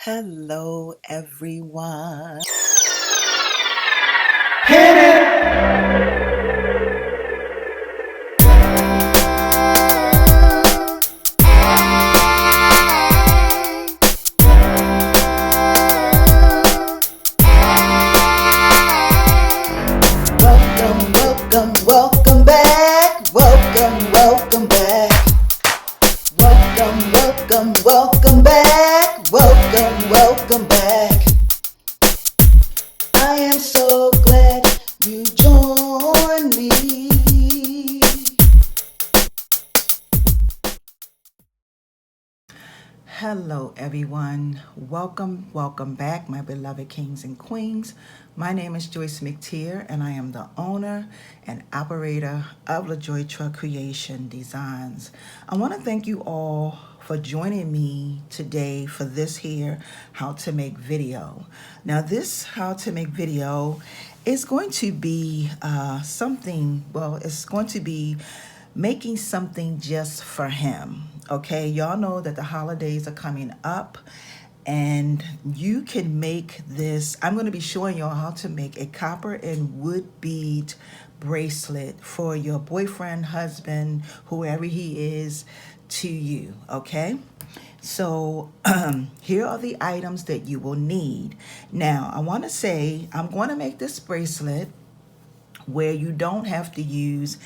Hello, everyone. Welcome back. Welcome back. Welcome back. Welcome back. I am so glad you joined me. Hello, everyone. Welcome back, my beloved kings and queens. My name is Joyce McTeer, and I am the owner and operator of LaJoy Truck Creation Designs. I want to thank you all for joining me today for this here how to make video. Now, this how to make video is going to be it's going to be making something just for him. Okay, y'all know that the holidays are coming up and you can make this. I'm going to be showing y'all how to make a copper and wood bead bracelet for your boyfriend, husband, whoever he is to you. Okay, so here are the items that you will need. Now, I want to say I'm going to make this bracelet where you don't have to use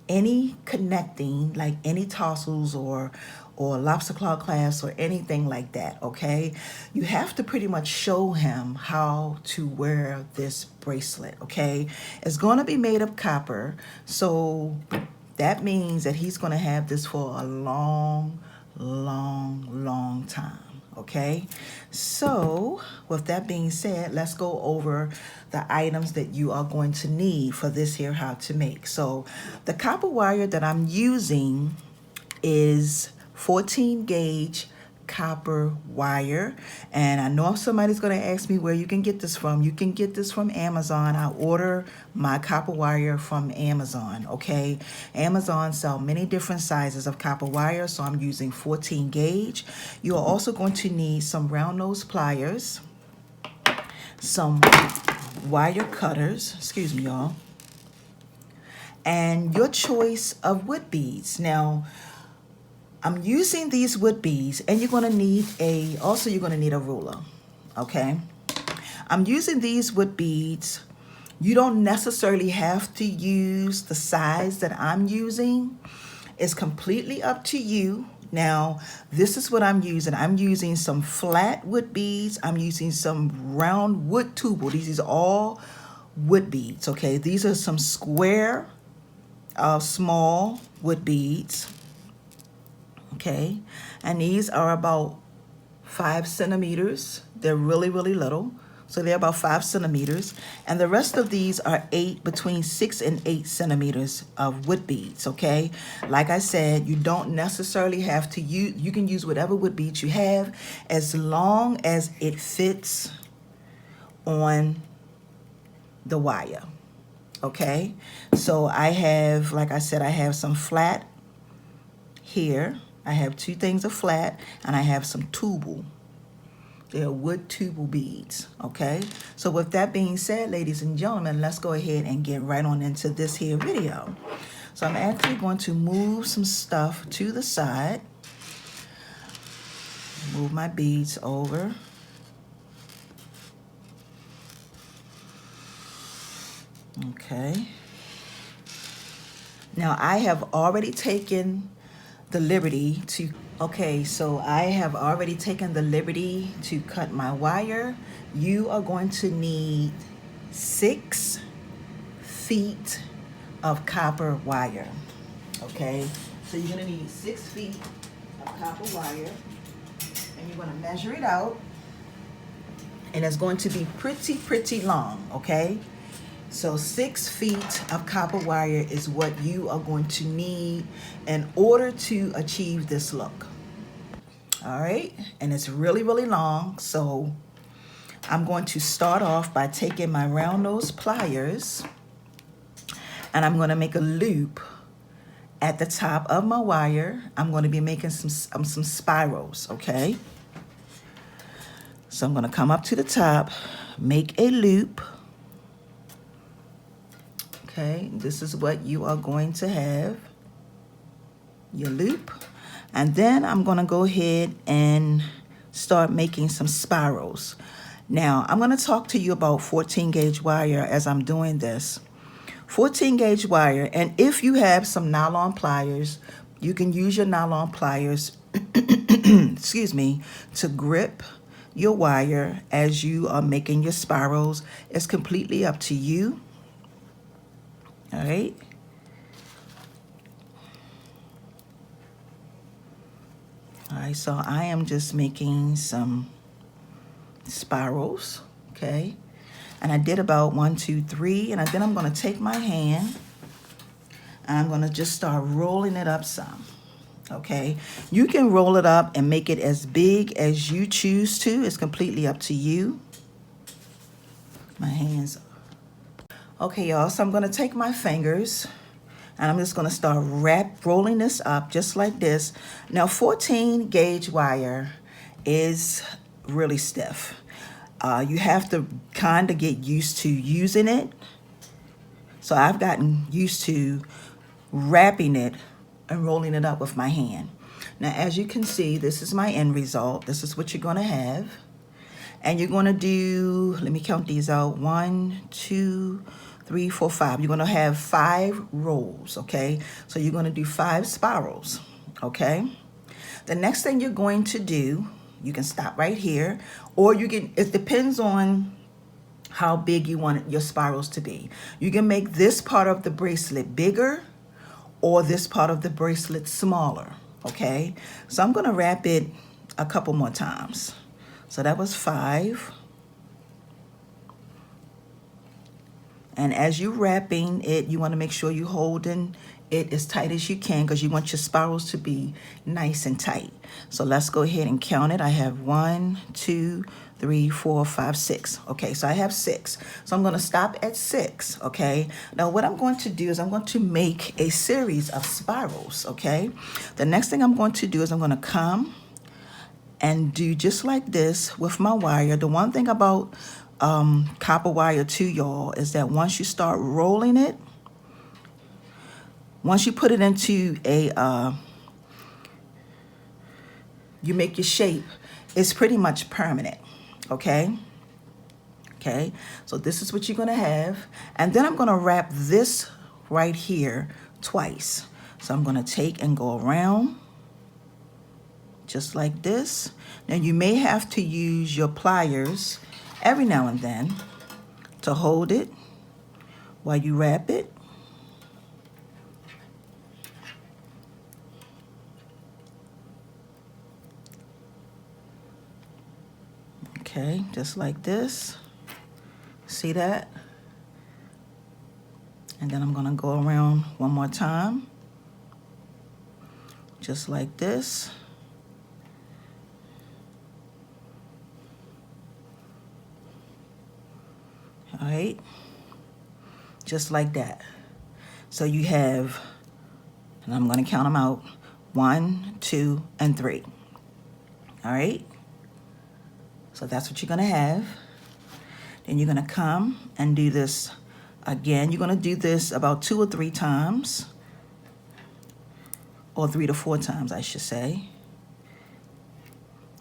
any connecting, like any tassels or lobster claw clasps or anything like that. Okay, you have to pretty much show him how to wear this bracelet. Okay, it's going to be made of copper, so that means that he's going to have this for a long time. Okay, so with that being said, let's go over the items that you are going to need for this here how to make. So the copper wire that I'm using is 14 gauge copper wire, and I know if somebody's going to ask me where you can get this from. You can get this from Amazon. I order my copper wire from Amazon. Okay, Amazon sell many different sizes of copper wire, so I'm using 14 gauge. You are also going to need some round nose pliers, some wire cutters, excuse me y'all, and your choice of wood beads. Now, I'm using these wood beads, and you're going to need a ruler. Okay, I'm using these wood beads. You don't necessarily have to use the size that I'm using. It's completely up to you. Now, this is what I'm using. I'm using some flat wood beads. I'm using some round wood tubal. These are all wood beads. Okay, these are some square, small wood beads. Okay, and these are about 5 centimeters. They're really little, so they're about 5 centimeters, and the rest of these are between 6 and 8 centimeters of wood beads. Okay, like I said, you don't necessarily have to use, you can use whatever wood beads you have as long as it fits on the wire. Okay, so I have, like I said, I have some flat here. I have 2 things of flat, and I have some tubal. They're wood tubal beads. Okay, so with that being said, ladies and gentlemen, let's go ahead and get right on into this here video. So I'm actually going to move some stuff to the side. Move my beads over. Okay. Now I have already taken the liberty to cut my wire. You are going to need 6 feet of copper wire. Okay, so you're going to need 6 feet of copper wire, and you're going to measure it out, and it's going to be pretty long. Okay, so 6 feet of copper wire is what you are going to need in order to achieve this look. All right, and it's really long. So I'm going to start off by taking my round nose pliers, and I'm going to make a loop at the top of my wire. I'm going to be making some spirals. Okay, So I'm going to come up to the top, make a loop. Okay, this is what you are going to have, your loop. And then I'm going to go ahead and start making some spirals. Now, I'm going to talk to you about 14 gauge wire as I'm doing this. 14 gauge wire, and if you have some nylon pliers, you can use your nylon pliers, excuse me, to grip your wire as you are making your spirals. It's completely up to you. All right. All right, so I am just making some spirals, okay? And I did about 1, 2, 3, and then I'm gonna take my hand and I'm gonna just start rolling it up some, okay? You can roll it up and make it as big as you choose to. It's completely up to you. My hands. Okay, y'all, so I'm gonna take my fingers and I'm just gonna start rolling this up just like this. Now, 14 gauge wire is really stiff. You have to kind of get used to using it. So I've gotten used to wrapping it and rolling it up with my hand. Now, as you can see, this is my end result. This is what you're gonna have. And you're gonna do, let me count these out, 1, 2, 3, 4, 5. You're gonna have 5 rolls, okay? So you're gonna do 5 spirals, okay? The next thing you're going to do, you can stop right here, or you can, it depends on how big you want your spirals to be. You can make this part of the bracelet bigger or this part of the bracelet smaller, okay? So I'm gonna wrap it a couple more times. So that was 5. And as you're wrapping it, you wanna make sure you're holding it as tight as you can because you want your spirals to be nice and tight. So let's go ahead and count it. I have 1, 2, 3, 4, 5, 6. Okay, so I have 6. So I'm gonna stop at 6, okay? Now what I'm going to do is I'm going to make a series of spirals, okay? The next thing I'm going to do is I'm gonna come and do just like this with my wire. The one thing about copper wire too, y'all, is that once you start rolling it, once you put it into a, you make your shape, it's pretty much permanent, okay? Okay, so this is what you're gonna have. And then I'm gonna wrap this right here twice. So I'm gonna take and go around just like this. Now you may have to use your pliers every now and then to hold it while you wrap it. Okay, just like this. See that? And then I'm gonna go around one more time. Just like this. All right, just like that. So you have, and I'm gonna count them out, 1, 2, and 3. All right, so that's what you're gonna have. Then you're gonna come and do this again. You're gonna do this about 2 or 3 times, or 3 to 4 times, I should say.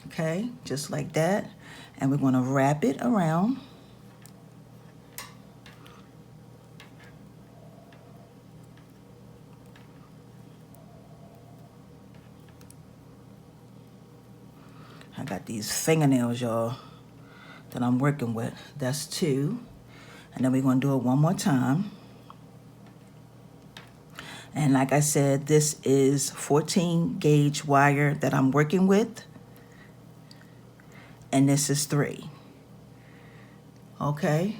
Okay, just like that. And we're gonna wrap it around. I got these fingernails, y'all, that I'm working with. That's 2. And then we're gonna do it one more time. And like I said, this is 14 gauge wire that I'm working with. And this is 3. Okay.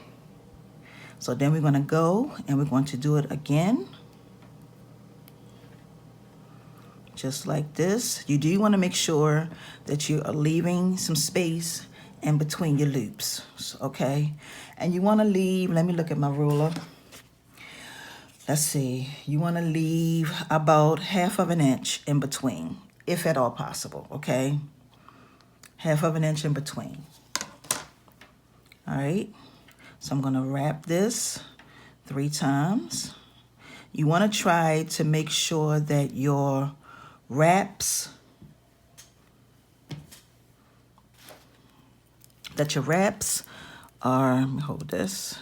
So then we're gonna go and we're going to do it again. Just like this. You do want to make sure that you are leaving some space in between your loops, okay? And you want to leave, let me look at my ruler. Let's see, you want to leave about 1/2 inch in between, if at all possible, okay? 1/2 inch in between. All right, so I'm gonna wrap this 3 times. You wanna try to make sure that your wraps, are, let me hold this.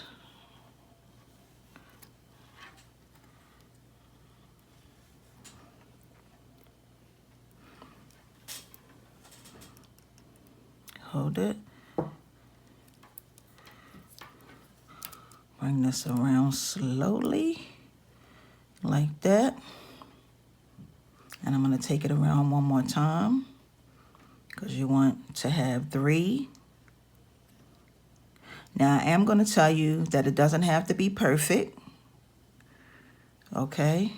Hold it. Bring this around slowly, like that. And I'm gonna take it around one more time because you want to have 3. Now I am gonna tell you that it doesn't have to be perfect, okay?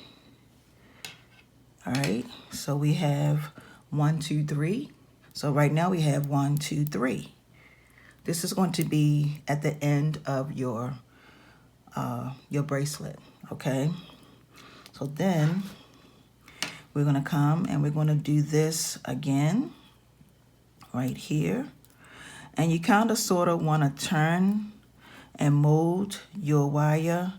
All right, so we have 1, 2, 3. So right now we have 1, 2, 3. This is going to be at the end of your bracelet, okay? So then we're gonna come and we're gonna do this again right here. And you kind of sort of want to turn and mold your wire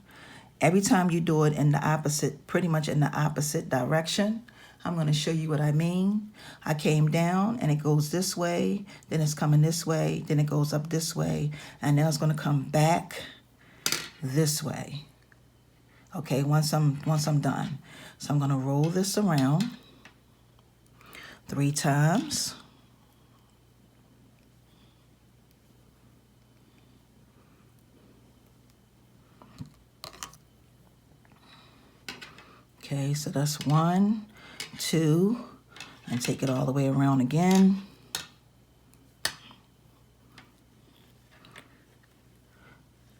every time you do it in the opposite, pretty much in the opposite direction. I'm going to show you what I mean. I came down and it goes this way, then it's coming this way, then it goes up this way, and now it's going to come back this way. Okay, once I'm done. So I'm going to roll this around 3 times. Okay, so that's 1, 2, and take it all the way around again.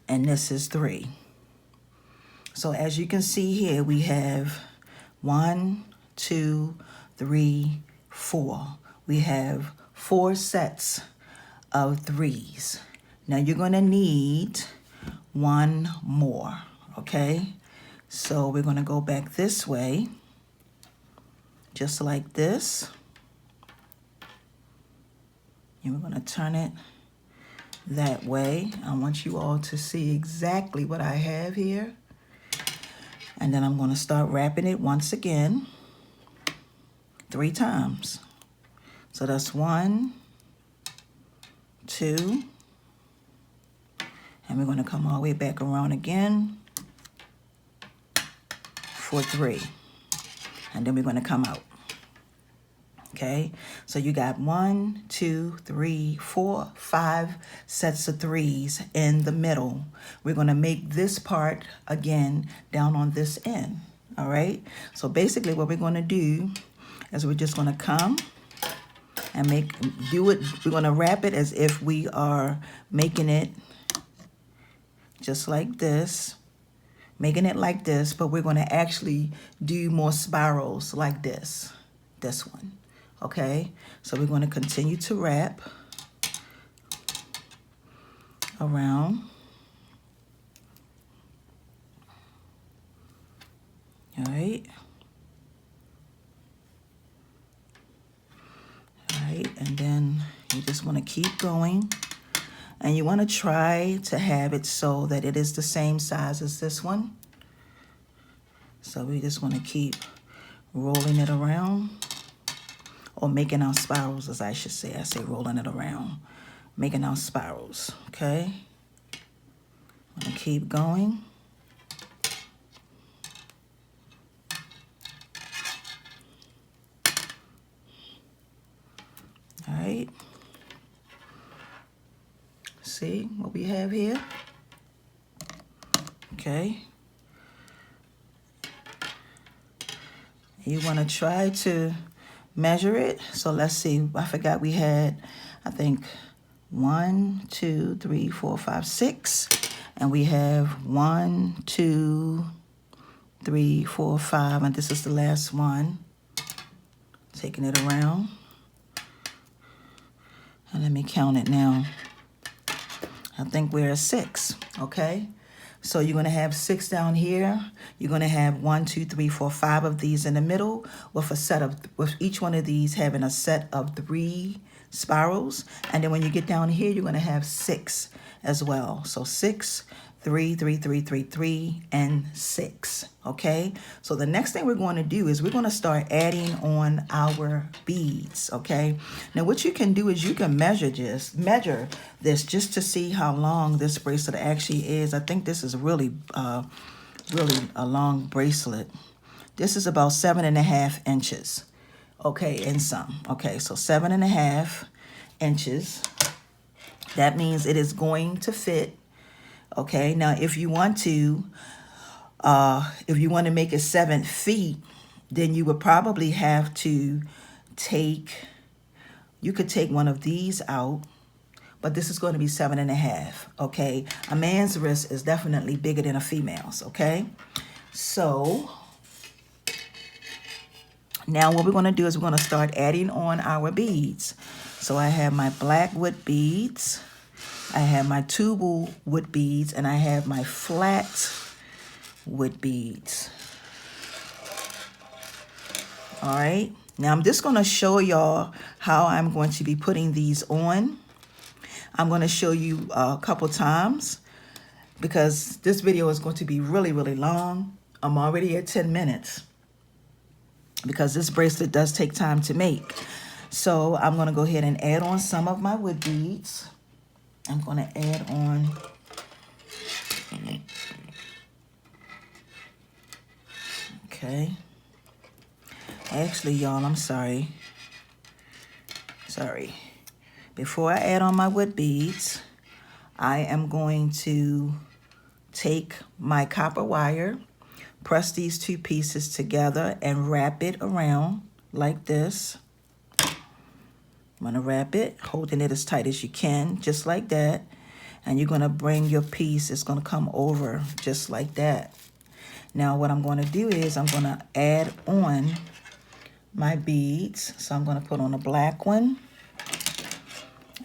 And this is 3. So as you can see here, we have 1, 2, 3, 4. We have 4 sets of 3s. Now you're going to need 1 more, okay? So we're going to go back this way, just like this. And we're going to turn it that way. I want you all to see exactly what I have here. And then I'm going to start wrapping it once again, 3 times. So that's 1, 2, and we're going to come all the way back around again for 3, and then we're going to come out. Okay, so you got 1, 2, 3, 4, 5 sets of 3s in the middle. We're going to make this part again down on this end. All right, so basically what we're going to do is we're just going to come and do it. We're going to wrap it as if we are making it just like this, making it like this, but we're going to actually do more spirals like this one. Okay, so we're going to continue to wrap around. All right. All right, and then you just want to keep going. And you want to try to have it so that it is the same size as this one. So we just want to keep rolling it around. Or making our spirals, as I should say. I say rolling it around. Making our spirals, okay? I'm going to keep going. All right. See what we have here? Okay. You want to try to measure it. So let's see. I forgot we had, I think, 1, 2, 3, 4, 5, 6. And we have 1, 2, 3, 4, 5. And this is the last one. Taking it around. And let me count it now. I think we're at 6. Okay. So you're going to have 6 down here. You're going to have 1, 2, 3, 4, 5 of these in the middle with each one of these having a set of 3 spirals. And then when you get down here, you're going to have 6 as well. So 6, 3, 3, 3, 3, 3, and 6. Okay, so the next thing we're going to do is we're going to start adding on our beads. Okay, now what you can do is you can measure this just to see how long this bracelet actually is. I think this is really a long bracelet. This is about 7.5 inches. Okay, and some. Okay, so 7.5 inches. That means it is going to fit. Okay, now if you want to make it 7 feet, then you would probably have to you could take one of these out, but this is going to be 7.5. Okay, a man's wrist is definitely bigger than a female's. Okay, so now what we're going to do is we're going to start adding on our beads. So I have my black wood beads, I have my tubal wood beads, and I have my flat wood beads. All right, now I'm just going to show y'all how I'm going to be putting these on. I'm going to show you a couple times because this video is going to be really, really long. I'm already at 10 minutes because this bracelet does take time to make. So I'm going to go ahead and add on some of my wood beads. I'm going to add on okay. Actually, y'all, I'm sorry. Before I add on my wood beads, I am going to take my copper wire, press these 2 pieces together, and wrap it around like this. I'm going to wrap it, holding it as tight as you can, just like that. And you're going to bring your piece, it's going to come over just like that. Now what I'm going to do is I'm going to add on my beads. So I'm going to put on a black one,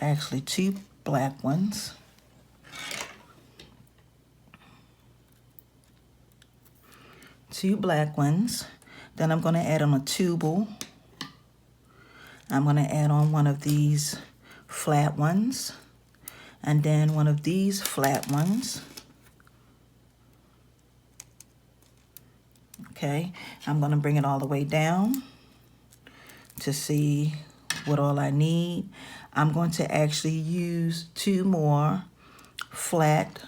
actually 2 black ones. Two black ones. Then I'm going to add on a tubal. I'm going to add on one of these flat ones, and then one of these flat ones. Okay, I'm going to bring it all the way down to see what all I need. I'm going to actually use 2 more flat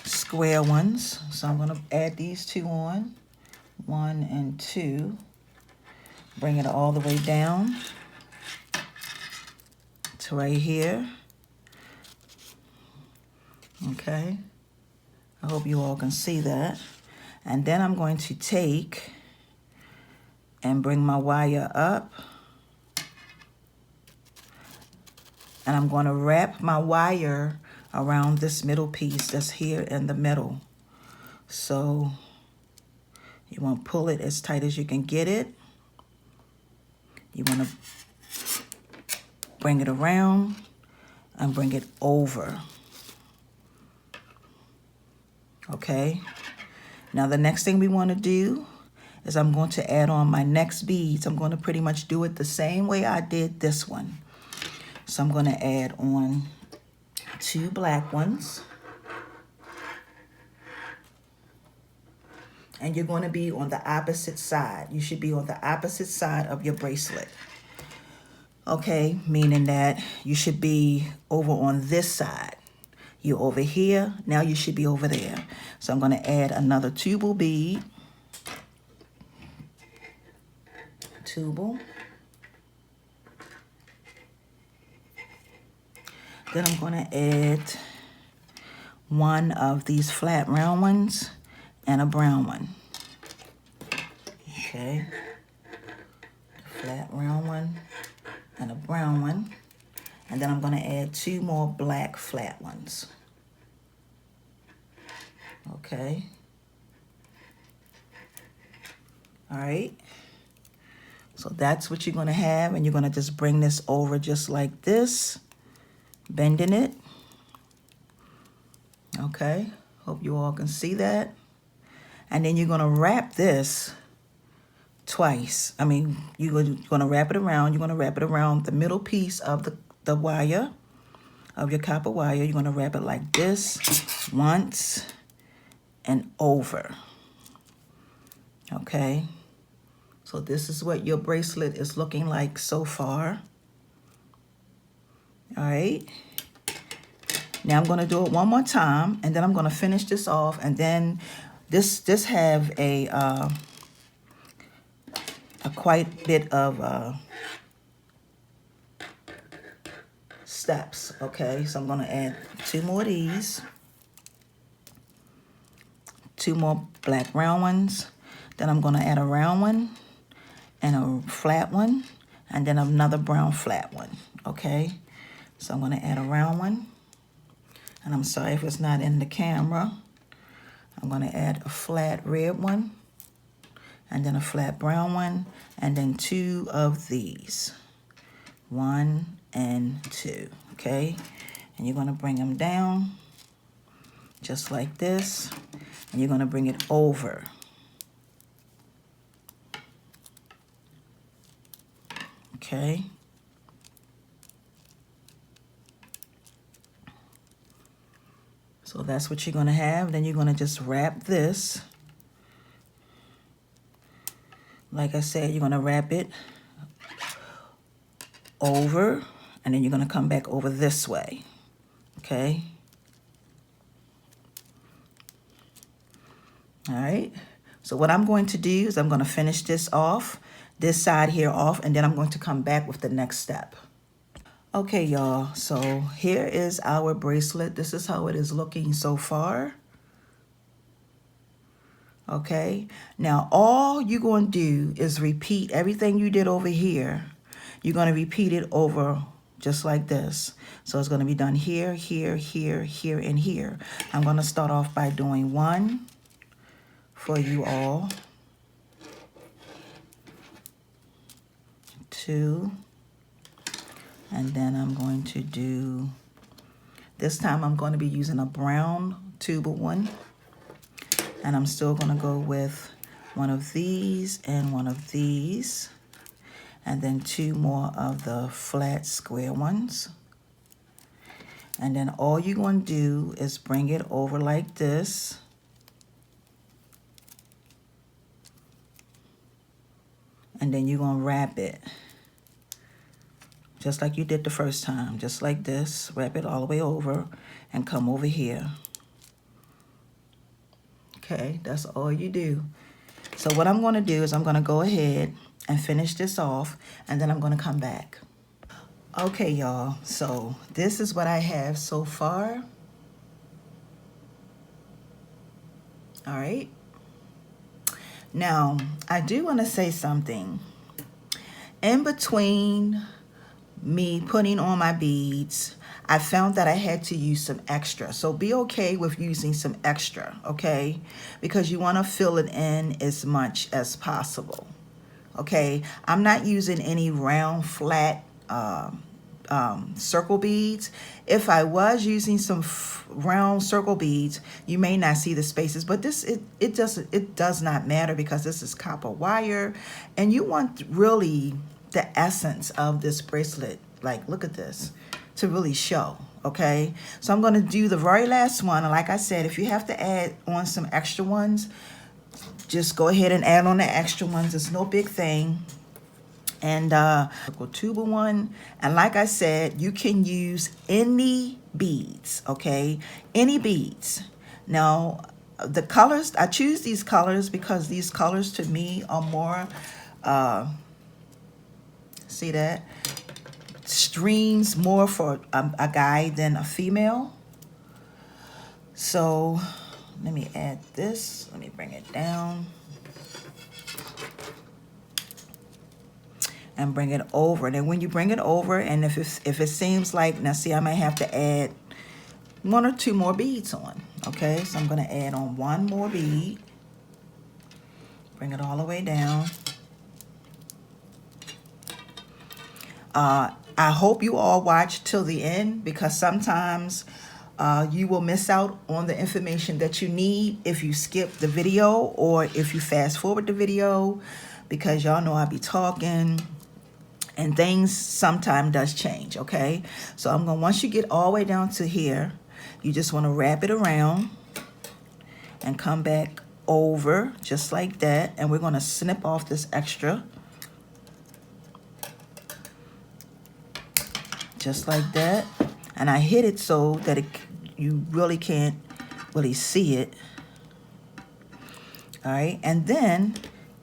square ones. So I'm going to add these 2 on, 1 and 2. Bring it all the way down to right here. Okay, I hope you all can see that. And then I'm going to take and bring my wire up. And I'm going to wrap my wire around this middle piece that's here in the middle. So you want to pull it as tight as you can get it. You want to bring it around and bring it over. Okay. Now the next thing we want to do is I'm going to add on my next beads. I'm going to pretty much do it the same way I did this one. So I'm going to add on 2 black ones. And you're going to be on the opposite side. You should be on the opposite side of your bracelet. Okay, meaning that you should be over on this side. You're over here, now you should be over there. So I'm going to add another tubal bead. Tubal. Then I'm going to add one of these flat round ones and a brown one. Okay. Flat round one and a brown one. And then I'm going to add 2 more black flat ones. Okay. All right. So that's what you're going to have. And you're going to just bring this over just like this, bending it. Okay. Hope you all can see that. And then you're going to wrap this twice. I mean, you're going to wrap it around. You're going to wrap it around the middle piece of the wire, of your copper wire. You're going to wrap it like this once and over. Okay. So this is what your bracelet is looking like so far. All right. Now I'm going to do it one more time, and then I'm going to finish this off, and then this have a quite bit of steps. Okay, so I'm going to add 2 more of these, 2 more black round ones. Then I'm going to add a round one and a flat one, and then another brown flat one. Okay, so I'm going to add a round one. And I'm sorry if it's not in the camera. I'm going to add a flat red one, and then a flat brown one, and then 2 of these. 1 and 2, okay? And you're going to bring them down just like this, and you're going to bring it over. Okay? So that's what you're going to have. Then you're going to just wrap this. Like I said, you're going to wrap it over, and then you're going to come back over this way. Okay? All right. So what I'm going to do is I'm going to finish this off, this side here off, and then I'm going to come back with the next step. Okay, y'all, so here is our bracelet. This is how it is looking so far. Okay, now all you're going to do is repeat everything you did over here. You're going to repeat it over just like this. So it's going to be done here, here, here, here, and here. I'm going to start off by doing 1 for you all, 2, and then I'm going to do, this time I'm going to be using a brown tubal one. And I'm still going to go with 1 of these and 1 of these. And then 2 more of the flat square ones. And then all you're going to do is bring it over like this. And then you're going to wrap it. Just like you did the first time, just like this. Wrap it all the way over and come over here. Okay, that's all you do. So what I'm going to do is I'm going to go ahead and finish this off, and then I'm going to come back. Okay, y'all, so this is what I have so far. All right. Now, I do want to say something. In between me putting on my beads, I found that I had to use some extra. So be okay with using some extra, okay? Because you want to fill it in as much as possible, okay? I'm not using any round, flat circle beads. If I was using some round circle beads, you may not see the spaces, but this it does not matter because this is copper wire, and you want really the essence of this bracelet, like look at this, to really show, okay? So I'm going to do the very last one, and like I said, if you have to add on some extra ones, just go ahead and add on the extra ones. It's no big thing. And circle tubal one, and like I said, you can use any beads, okay? Any beads. Now the colors, I choose these colors because these colors to me are more see that? Streams more for a guy than a female. So let me add this. Let me bring it down. And bring it over. And then when you bring it over, and if it seems like, now see, I might have to add 1 or 2 more beads on. Okay, so I'm going to add on 1 more bead. Bring it all the way down. I hope you all watch till the end, because sometimes you will miss out on the information that you need if you skip the video or if you fast forward the video. because y'all know I be talking and things sometimes does change, okay? So I'm going to, once you get all the way down to here, you just want to wrap it around and come back over just like that. And we're going to snip off this extra. Just like that. And I hit it so that you really can't really see it. All right, and then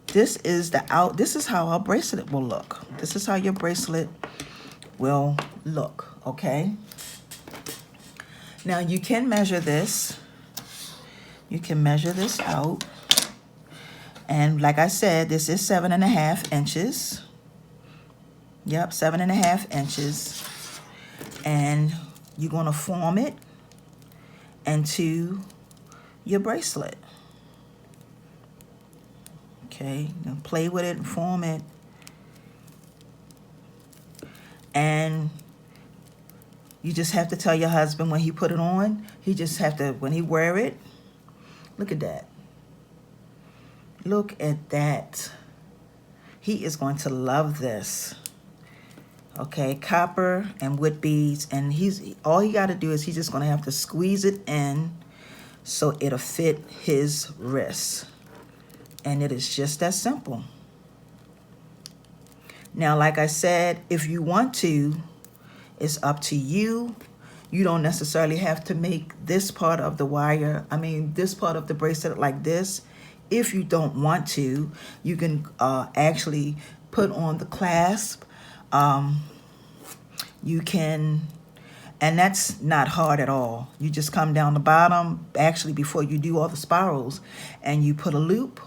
this is this is how our bracelet will look. This is how your bracelet will look, okay? Now you can measure this. You can measure this out. And like I said, this is 7.5 inches. Yep, 7.5 inches. And you're gonna form it into your bracelet. Okay, now play with it and form it. And you just have to tell your husband when he put it on, he just have to, when he wear it, look at that. Look at that. He is going to love this. Okay, copper and wood beads, and all he got to do is he's just going to have to squeeze it in so it'll fit his wrist. And it is just that simple. Now, like I said, if you want to, it's up to you. You don't necessarily have to make this part of the wire, this part of the bracelet like this. If you don't want to, you can actually put on the clasp. You can, and that's not hard at all. You just come down the bottom, actually before you do all the spirals, and you put a loop.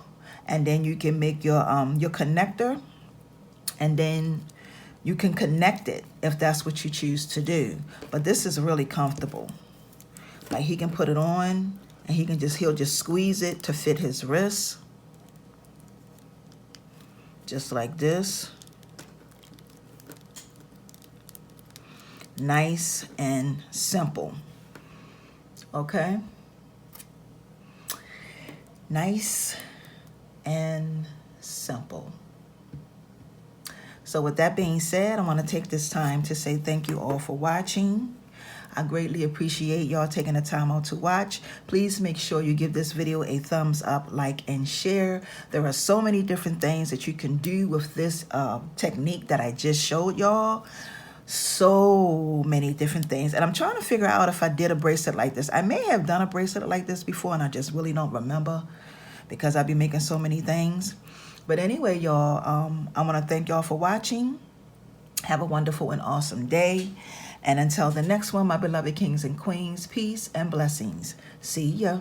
And then you can make your connector, and then you can connect it if that's what you choose to do. But this is really comfortable. Like he can put it on, and he'll just squeeze it to fit his wrist. Just like this. Nice and simple. Okay? Nice and simple. So with that being said, I want to take this time to say thank you all for watching. I greatly appreciate y'all taking the time out to watch. Please make sure you give this video a thumbs up, like, and share. There are so many different things that you can do with this technique that I just showed y'all. So many different things. And I'm trying to figure out if I did a bracelet like this. I may have done a bracelet like this before, and I just really don't remember, because I'll be making so many things. But anyway, y'all, I want to thank y'all for watching. Have a wonderful and awesome day. And until the next one, my beloved kings and queens, peace and blessings. See ya.